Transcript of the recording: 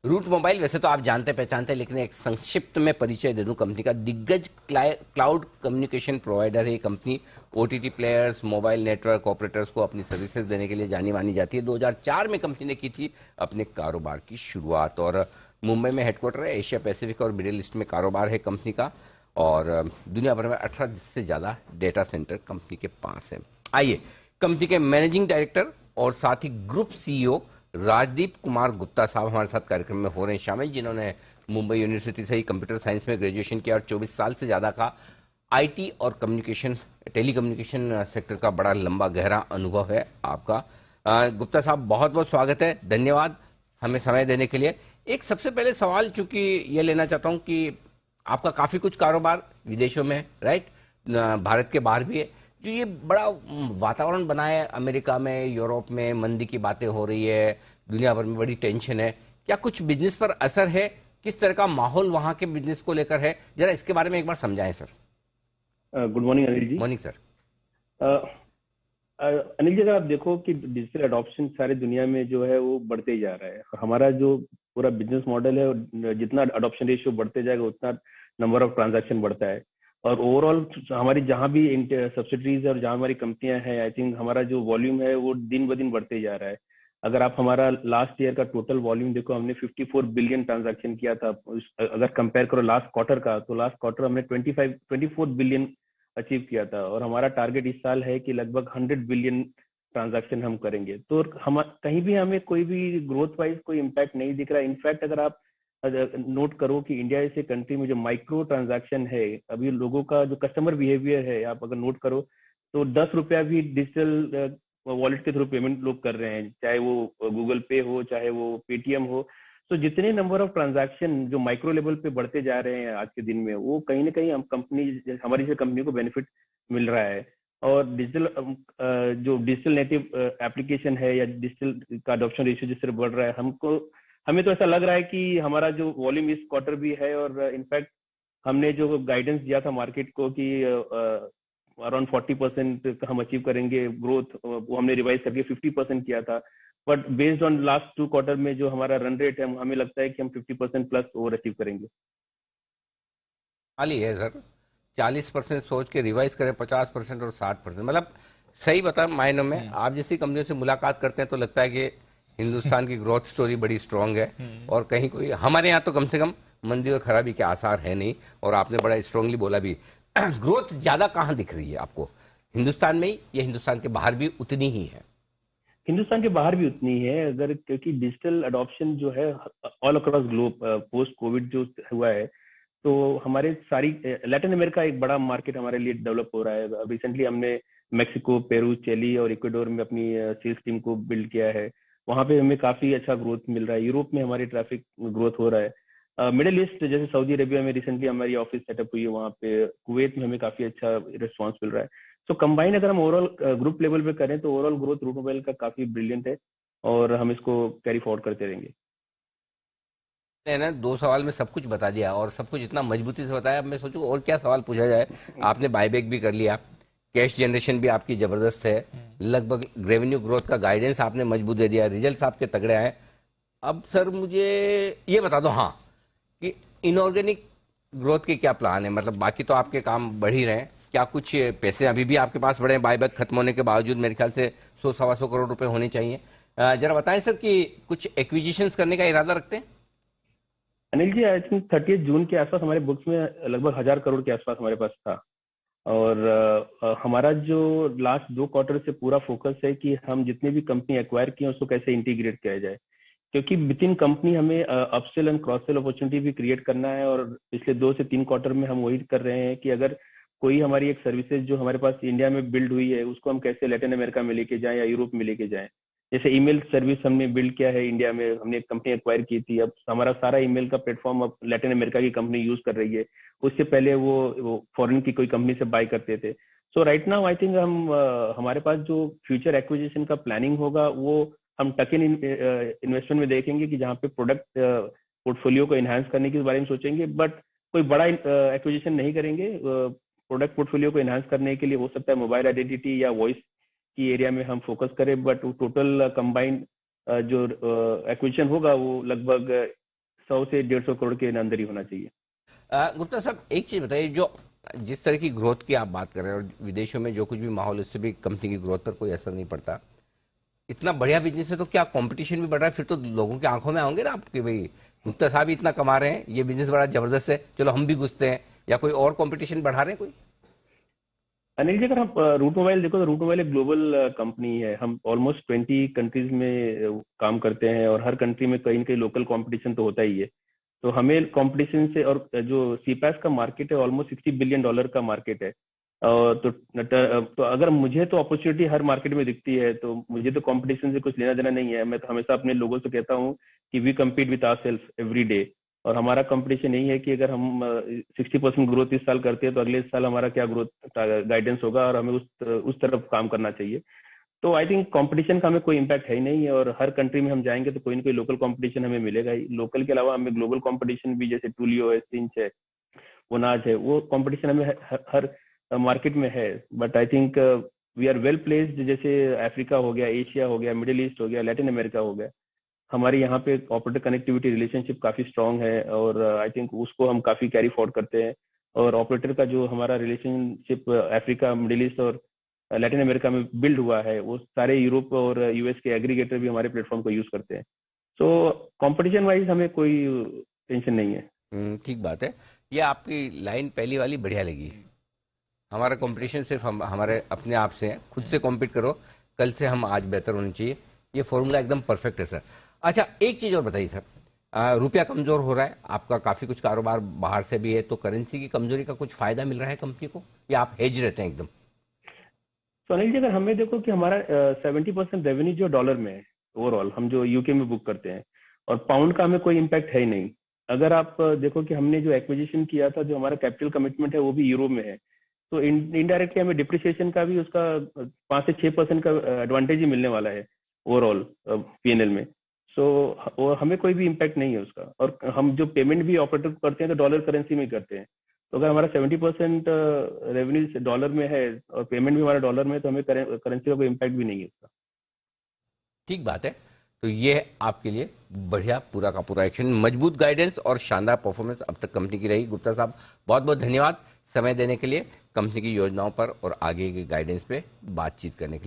Root mobile वैसे तो आप जानते पहचानते हैं, लेकिन एक संक्षिप्त में परिचय दे दूं कंपनी का। दिग्गज क्लाउड कम्युनिकेशन प्रोवाइडर है ये company. OTT players, mobile network operators को अपनी सर्विसेज देने के लिए जानी मानी जाती है। 2004 में कंपनी ने की थी अपने कारोबार की शुरुआत, और मुंबई में हेडक्वार्टर है। एशिया पैसिफिक और मिडिल ईस्ट में कारोबार है कंपनी का, और दुनिया भर में 18 से ज्यादा डेटा सेंटर कंपनी के पास है। आइए, कंपनी के मैनेजिंग डायरेक्टर और साथ ही ग्रुप सीईओ राजदीप कुमार गुप्ता साहब हमारे साथ कार्यक्रम में हो रहे हैं शामिल, जिन्होंने मुंबई यूनिवर्सिटी से ही कंप्यूटर साइंस में ग्रेजुएशन किया और 24 साल से ज्यादा का आईटी और कम्युनिकेशन, टेलीकम्युनिकेशन सेक्टर का बड़ा लंबा गहरा अनुभव है आपका। गुप्ता साहब, बहुत बहुत स्वागत है, धन्यवाद हमें समय देने के लिए। एक सबसे पहले सवाल चूंकि ये लेना चाहता हूं कि आपका काफी कुछ कारोबार विदेशों में है, राइट, भारत के बाहर भी है। जो ये बड़ा वातावरण बना है अमेरिका में, यूरोप में मंदी की बातें हो रही है, दुनिया भर में बड़ी टेंशन है, क्या कुछ बिजनेस पर असर है? किस तरह का माहौल वहां के बिजनेस को लेकर है, जरा इसके बारे में एक बार समझाएं sir. Good morning Anil ji. Morning sir. अ, अनिल जी, अगर आप देखो कि डिजिटल अडॉप्शन सारी दुनिया में जो है वो बढ़ते ही जा रहा है, और हमारा जो पूरा बिजनेस मॉडल है, जितना अडॉप्शन रेशियो बढ़ते जाएगा उतना नंबर ऑफ ट्रांजैक्शन बढ़ता है। और ओवरऑल हमारी जहाँ भी सब्सिडरीज है और जहाँ हमारी कंपनियां हैं, आई थिंक हमारा जो वॉल्यूम है वो दिन ब दिन बढ़ते ही जा रहा है। अगर आप हमारा लास्ट ईयर का टोटल वॉल्यूम देखो, हमने 54 बिलियन ट्रांजैक्शन किया था। अगर कंपेयर करो लास्ट क्वार्टर का, तो लास्ट क्वार्टर हमने 24 बिलियन अचीव किया था, और हमारा टारगेट इस साल है कि लगभग 100 बिलियन ट्रांजैक्शन हम करेंगे। तो हम कहीं भी हमें कोई भी ग्रोथ वाइज कोई इम्पैक्ट नहीं दिख रहा है। इनफैक्ट अगर आप नोट करो कि इंडिया जैसे कंट्री में जो माइक्रो ट्रांजैक्शन है, अभी लोगों का जो कस्टमर बिहेवियर है, आप अगर नोट करो तो 10 रुपया भी डिजिटल वॉलेट के थ्रू पेमेंट लोग कर रहे हैं, चाहे वो गूगल पे हो चाहे वो पेटीएम हो। तो जितने नंबर ऑफ ट्रांजैक्शन जो माइक्रो लेवल पे बढ़ते जा रहे हैं आज के दिन में, वो कहीं ना कहीं हम कंपनी, हमारी जैसे कंपनी को बेनिफिट मिल रहा है। और डिजिटल जो डिजिटल नेटिव एप्लीकेशन है या डिजिटल का अडॉप्शन रेशियो जिस तरह बढ़ रहा है, हमको हमें तो ऐसा लग रहा है कि हमारा जो वॉल्यूम इस क्वार्टर भी है, और इनफैक्ट हमने जो गाइडेंस दिया था मार्केट को कि अराउंड 40% हम अचीव करेंगे ग्रोथ, वो हमने रिवाइज करके 50% किया था। But based on last 2 quarter में जो हमारा रन रेट है, हमें लगता है कि हम 50% प्लस ओवर अचीव करेंगे। खाली है सर, 40% सोच के रिवाइज करें, 50% और 60%, मतलब सही बता मायनों में आप जैसी कंपनियों से मुलाकात करते हैं तो लगता है कि हिंदुस्तान की ग्रोथ स्टोरी बड़ी स्ट्रांग है, और कहीं कोई हमारे यहाँ तो कम से कम मंदी और खराबी के आसार है नहीं। और आपने बड़ा स्ट्रांगली बोला भी। ग्रोथ ज्यादा कहाँ दिख रही है आपको, हिंदुस्तान में ही या हिंदुस्तान के बाहर भी उतनी ही है? हिंदुस्तान के बाहर भी उतनी है, अगर क्योंकि डिजिटल अडॉप्शन जो है all across globe post Covid जो हुआ है, तो हमारे सारी लैटिन अमेरिका एक बड़ा मार्केट हमारे लिए डेवलप हो रहा है। रिसेंटली हमने मेक्सिको, पेरू, चिली और इक्वाडोर में अपनी सेल्स टीम को बिल्ड किया है। वहां पे हमें काफी अच्छा ग्रोथ मिल रहा है। यूरोप में हमारी ट्रैफिक ग्रोथ हो रहा है। मिडिल ईस्ट जैसे सऊदी अरेबिया में रिसेंटली हमारी ऑफिस सेटअप हुई है, वहाँ पे कुवैत में हमें काफी अच्छा रिस्पॉन्स मिल रहा है। तो कंबाइन अगर हम ओवरऑल ग्रुप लेवल पे करें तो ओवरऑल ग्रोथ रूट मोबाइल का काफी ब्रिलियंट है, और हम इसको कैरी फॉरवर्ड करते रहेंगे। ने ना 2 सवाल में सब कुछ बता दिया, और सब कुछ इतना मजबूती से बताया। अब मैं सोचूं और क्या सवाल पूछा जाए। आपने बायबैक भी कर लिया, कैश जनरेशन भी आपकी जबरदस्त है, लगभग रेवेन्यू ग्रोथ का गाइडेंस आपने मजबूत दे दिया, रिजल्ट्स आपके तगड़े आए। अब सर मुझे ये बता दो, हाँ, कि इनऑर्गेनिक ग्रोथ के क्या प्लान है? मतलब बाकी तो आपके काम बढ़ ही रहे हैं, क्या कुछ पैसे अभी भी आपके पास बढ़े हैं? बायबैक खत्म होने के बावजूद मेरे ख्याल से 100 सवा 100 करोड़ रुपए होने चाहिए। जरा बताएं सर कि कुछ एक्विजिशंस करने का इरादा रखते हैं? अनिल जी, आई थिंक 30 जून के आसपास हमारे बुक्स में लगभग 1,000 करोड़ के आसपास हमारे पास था। और हमारा जो लास्ट 2 क्वार्टर से पूरा फोकस है कि हम जितने भी कंपनी एक्वायर किए हैं उसको कैसे इंटीग्रेट किया जाए, क्योंकि विद इन कंपनी हमें upsell and cross sell opportunity भी क्रिएट करना है। और पिछले 2 से 3 क्वार्टर में हम वही कर रहे हैं कि अगर कोई हमारी एक सर्विसेज जो हमारे पास इंडिया में बिल्ड हुई है, उसको हम कैसे लैटिन अमेरिका में लेके जाएं या यूरोप में लेके जाएं। जैसे ईमेल सर्विस हमने बिल्ड किया है इंडिया में, हमने एक कंपनी एक्वायर की थी, अब हमारा सारा ईमेल का प्लेटफॉर्म अब लैटिन अमेरिका की कंपनी यूज कर रही है। उससे पहले वो फॉरेन की कोई कंपनी से बाय करते थे। सो राइट नाउ आई थिंक हम हमारे पास जो फ्यूचर एक्विजिशन का प्लानिंग होगा, वो हम टक इन इन्वेस्टमेंट में देखेंगे कि जहाँ पे प्रोडक्ट पोर्टफोलियो को एनहांस करने के बारे में सोचेंगे, बट कोई बड़ा एक्विजिशन नहीं करेंगे। प्रोडक्ट पोर्टफोलियो को एनहांस करने के लिए हो सकता है मोबाइल आइडेंटिटी या वॉइस की एरिया में हम फोकस करें, बट टोटल कंबाइंड जो एक्विजिशन होगा वो लगभग 100 से 150 करोड़ के अंदर ही होना चाहिए। गुप्ता साहब, एक चीज बताइए, जो जिस तरह की ग्रोथ की आप बात कर रहे हैं और विदेशों में जो कुछ भी माहौल, उससे भी कंपनी की ग्रोथ पर कोई असर नहीं पड़ता। इतना बढ़िया बिजनेस है तो क्या कंपटीशन भी बढ़ रहा है? फिर तो लोगों की आंखों में आओगे ना आपके, भाई गुप्ता साहब ही इतना कमा रहे हैं, ये बिजनेस बड़ा जबरदस्त है, चलो हम भी घुसते हैं, या कोई और कंपटीशन बढ़ा रहे हैं कोई? अनिल जी, अगर हम रूट मोबाइल देखो तो रूट मोबाइल एक ग्लोबल कंपनी है। हम ऑलमोस्ट 20 कंट्रीज में काम करते हैं और हर कंट्री में कहीं ना कहीं लोकल कंपटीशन तो होता ही है। तो हमें कंपटीशन से, और जो सीपैस का मार्केट है ऑलमोस्ट $60 बिलियन का मार्केट है। तो अगर मुझे तो अपॉर्चुनिटी हर मार्केट में दिखती है, तो मुझे तो कंपटीशन से कुछ लेना देना नहीं है। मैं तो हमेशा अपने लोगों से कहता हूँ कि we compete with our self every day. और हमारा कंपटीशन यही है कि अगर हम 60% ग्रोथ इस साल करते हैं तो अगले साल हमारा क्या ग्रोथ गाइडेंस होगा, और हमें उस तरफ काम करना चाहिए। तो आई थिंक कंपटीशन का हमें कोई इम्पैक्ट है ही नहीं है, और हर कंट्री में हम जाएंगे तो कोई ना कोई लोकल कंपटीशन हमें मिलेगा ही। लोकल के अलावा हमें ग्लोबल कंपटीशन भी, जैसे टूलियो है, सिंच है, वोनाज है, वो कंपटीशन हमें हर मार्केट में है। But I think we are well placed. जैसे अफ्रीका हो गया, एशिया हो गया, मिडिल ईस्ट हो गया, लैटिन अमेरिका हो गया, हमारे यहाँ पे ऑपरेटर कनेक्टिविटी रिलेशनशिप काफी स्ट्रांग है, और आई थिंक उसको हम काफी कैरी फॉरवर्ड करते हैं। और ऑपरेटर का जो हमारा रिलेशनशिप अफ्रीका, मिडिल ईस्ट और लैटिन अमेरिका में बिल्ड हुआ है, वो सारे यूरोप और यूएस के एग्रीगेटर भी हमारे प्लेटफॉर्म को यूज करते हैं। सो कंपटीशन वाइज हमें कोई टेंशन नहीं है। ठीक बात है। ये आपकी लाइन पहली वाली बढ़िया लगी। हमारा कंपटीशन सिर्फ हमारे अपने आप से है, खुद से कॉम्पीट करो, कल से हम आज बेहतर होने चाहिए। ये फॉर्मूला एकदम परफेक्ट है सर। अच्छा, एक चीज और बताइए सर, रुपया कमजोर हो रहा है, आपका काफी कुछ कारोबार बाहर से भी है, तो करेंसी की कमजोरी का कुछ फायदा मिल रहा है कंपनी को, या आप हेज रहते हैं एकदम? तो अनिल जी, अगर हमें देखो कि हमारा 70% रेवेन्यू जो डॉलर में है, ओवरऑल हम जो यूके में बुक करते हैं, और पाउंड का हमें कोई इम्पैक्ट है ही नहीं। अगर आप देखो कि हमने जो एक्विजिशन किया था, जो हमारा कैपिटल कमिटमेंट है, वो भी यूरो में है। तो इनडायरेक्टली हमें डिप्रिसिएशन का भी उसका 5 से 6% का एडवांटेज ही मिलने वाला है ओवरऑल पीएनएल में। सो वो हमें कोई भी इम्पैक्ट नहीं है उसका। और हम जो पेमेंट भी ऑपरेटर को करते हैं तो डॉलर करेंसी में ही करते हैं। तो अगर हमारा 70% रेवेन्यू डॉलर में है और पेमेंट भी हमारा डॉलर में है, तो हमें करेंसी का कोई इम्पैक्ट भी नहीं है उसका। ठीक बात है। तो ये आपके लिए बढ़िया पूरा का पूरा एक्शन, मजबूत गाइडेंस और शानदार परफॉर्मेंस अब तक कंपनी की रही। गुप्ता साहब, बहुत बहुत धन्यवाद समय देने के लिए, कंपनी की योजनाओं पर और आगे के गाइडेंस पे बातचीत करने के लिए।